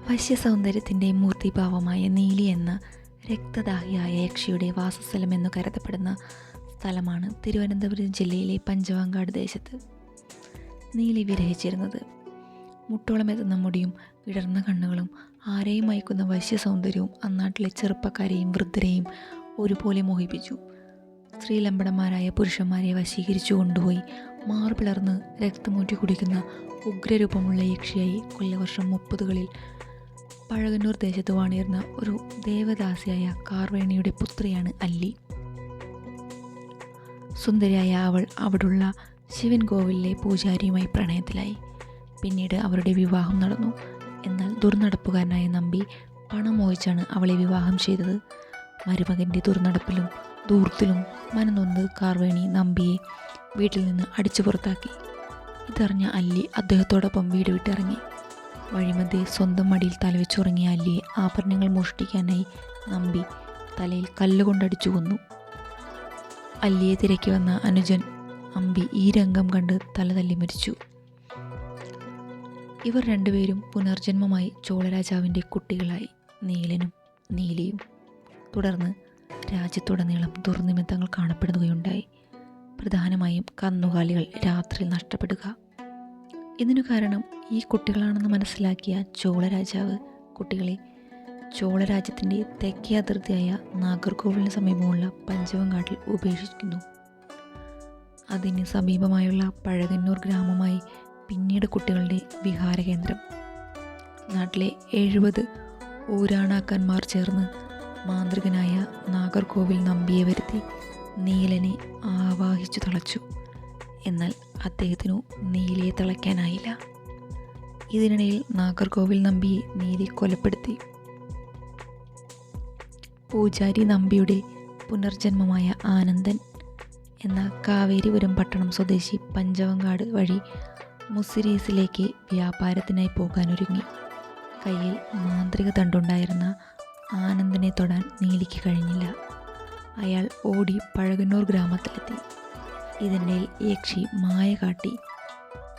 വശ്യസൗന്ദര്യത്തിൻ്റെ മൂർത്തിഭാവമായ നീലി എന്ന രക്തദാഹിയായ യക്ഷിയുടെ വാസസ്ഥലമെന്നു കരുതപ്പെടുന്ന സ്ഥലമാണ് തിരുവനന്തപുരം ജില്ലയിലെ പഞ്ചവങ്കാട് ദേശത്ത്. നീലി വിരഹിച്ചിരുന്നത്. മുട്ടോളമെത്തുന്ന മുടിയും വിടർന്ന കണ്ണുകളും ആരെയും മയക്കുന്ന വശ്യസൗന്ദര്യവും അന്നാട്ടിലെ ചെറുപ്പക്കാരെയും വൃദ്ധരെയും ഒരുപോലെ മോഹിപ്പിച്ചു. സ്ത്രീലമ്പടന്മാരായ പുരുഷന്മാരെ വശീകരിച്ചു കൊണ്ടുപോയി മാറുപിളർന്ന് രക്തമൂറ്റി കുടിക്കുന്ന ഉഗ്രരൂപമുള്ള യക്ഷിയായി കൊല്ലവർഷം 30കളിൽ പഴകന്നൂർ ദേശത്ത് വാണിരുന്ന ഒരു ദേവദാസിയായ കാർവേണിയുടെ പുത്രിയാണ് അല്ലി. സുന്ദരിയായ അവൾ അവിടുള്ള ശിവൻ കോവിലിലെ പൂജാരിയുമായി പ്രണയത്തിലായി. പിന്നീട് അവരുടെ വിവാഹം നടന്നു. എന്നാൽ ദുർനടപ്പുകാരനായ നമ്പി പണം മോഹിച്ചാണ് അവളെ വിവാഹം ചെയ്തത്. മരുമകൻ്റെ ദുർനടപ്പിലും ദൂർത്തിലും മനംനൊന്ത് കാർവേണി നമ്പിയെ വീട്ടിൽ നിന്ന് അടിച്ചു പുറത്താക്കി. ഇതറിഞ്ഞ അല്ലി അദ്ദേഹത്തോടൊപ്പം വീട് വിട്ടിറങ്ങി. വഴിമധ്യേ സ്വന്തം മടിയിൽ തലവെച്ചുറങ്ങിയ അല്ലിയെ ആഭരണങ്ങൾ മോഷ്ടിക്കാനായി നമ്പി തലയിൽ കല്ലുകൊണ്ടടിച്ചു കൊന്നു. അല്ലിയെ തിരക്കി വന്ന അനുജൻ അമ്പി ഈ രംഗം കണ്ട് തല തല്ലി മരിച്ചു. ഇവർ രണ്ടുപേരും പുനർജന്മമായി ചോളരാജാവിൻ്റെ കുട്ടികളായി, നീലനും നീലിയും. തുടർന്ന് രാജ്യത്തുടനീളം ദുർനിമിത്തങ്ങൾ കാണപ്പെടുകയുണ്ടായി. പ്രധാനമായും കന്നുകാലികൾ രാത്രിയിൽ നഷ്ടപ്പെടുക. ഇതിനു കാരണം ഈ കുട്ടികളാണെന്ന് മനസ്സിലാക്കിയ ചോളരാജാവ് കുട്ടികളെ ചോളരാജ്യത്തിൻ്റെ തെക്കേ അതിർത്തിയായ നാഗർകോവിലിന് സമീപമുള്ള പഞ്ചവങ്കാട്ടിൽ ഉപേക്ഷിക്കുന്നു. അതിന് സമീപമായുള്ള പഴകന്നൂർ ഗ്രാമമായി പിന്നീട് കുട്ടികളുടെ വിഹാരകേന്ദ്രം. നാട്ടിലെ 70 ഊരാണാക്കന്മാർ ചേർന്ന് മാന്ത്രികനായ നാഗർകോവിൽ നമ്പിയെ വരുത്തി നീലനെ ആവാഹിച്ചു തളച്ചു. എന്നാൽ അദ്ദേഹത്തിനു നീലയെ തളയ്ക്കാനായില്ല. ഇതിനിടയിൽ നാഗർകോവിൽ നമ്പിയെ നീലി കൊലപ്പെടുത്തി. പൂജാരി നമ്പിയുടെ പുനർജന്മമായ ആനന്ദൻ എന്ന കാവേരിപുരം പട്ടണം സ്വദേശി പഞ്ചവങ്കാട് വഴി മുസിരീസിലേക്ക് വ്യാപാരത്തിനായി പോകാനൊരുങ്ങി. കയ്യിൽ മാന്ത്രിക തണ്ടുണ്ടായിരുന്ന ആനന്ദനെ തൊടാൻ നീലിക്ക് കഴിഞ്ഞില്ല. അയാൾ ഓടി പഴകന്നൂർ ഗ്രാമത്തിലെത്തി. ഇതിനിടയിൽ യക്ഷി മായ കാട്ടി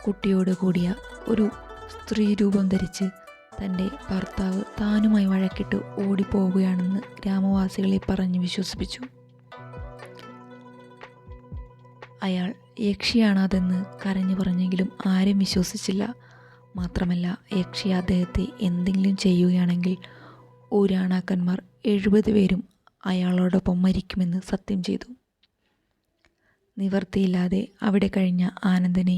കുട്ടിയോട് കൂടിയ ഒരു സ്ത്രീ രൂപം ധരിച്ച് തൻ്റെ ഭർത്താവ് താനുമായി വഴക്കിട്ട് ഓടിപ്പോവുകയാണെന്ന് ഗ്രാമവാസികളെ പറഞ്ഞ് വിശ്വസിപ്പിച്ചു. അയാൾ യക്ഷിയാണതെന്ന് കരഞ്ഞു പറഞ്ഞെങ്കിലും ആരും വിശ്വസിച്ചില്ല. മാത്രമല്ല, യക്ഷി അദ്ദേഹത്തെ എന്തെങ്കിലും ചെയ്യുകയാണെങ്കിൽ ഊരാണാക്കന്മാർ 70 പേരും അയാളോടൊപ്പം മരിക്കുമെന്ന് സത്യം ചെയ്തു. നിവർത്തിയില്ലാതെ അവിടെ കഴിഞ്ഞ ആനന്ദനെ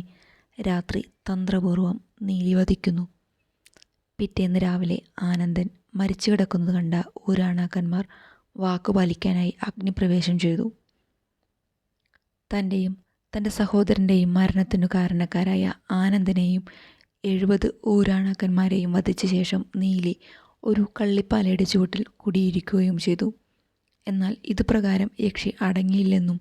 രാത്രി തന്ത്രപൂർവം നീലി വധിക്കുന്നു. പിറ്റേന്ന് രാവിലെ ആനന്ദൻ മരിച്ചു കിടക്കുന്നത് കണ്ട ഊരാണാക്കന്മാർ വാക്കുപാലിക്കാനായി അഗ്നിപ്രവേശം ചെയ്തു. തൻ്റെയും തൻ്റെ സഹോദരൻ്റെയും മരണത്തിനു കാരണക്കാരായ ആനന്ദനെയും 70 ഊരാണാക്കന്മാരെയും വധിച്ച ശേഷം നീലി ഒരു കള്ളിപ്പാലയുടെ ചുവട്ടിൽ കുടിയിരിക്കുകയും ചെയ്തു. എന്നാൽ ഇതുപ്രകാരം യക്ഷി അടങ്ങിയില്ലെന്നും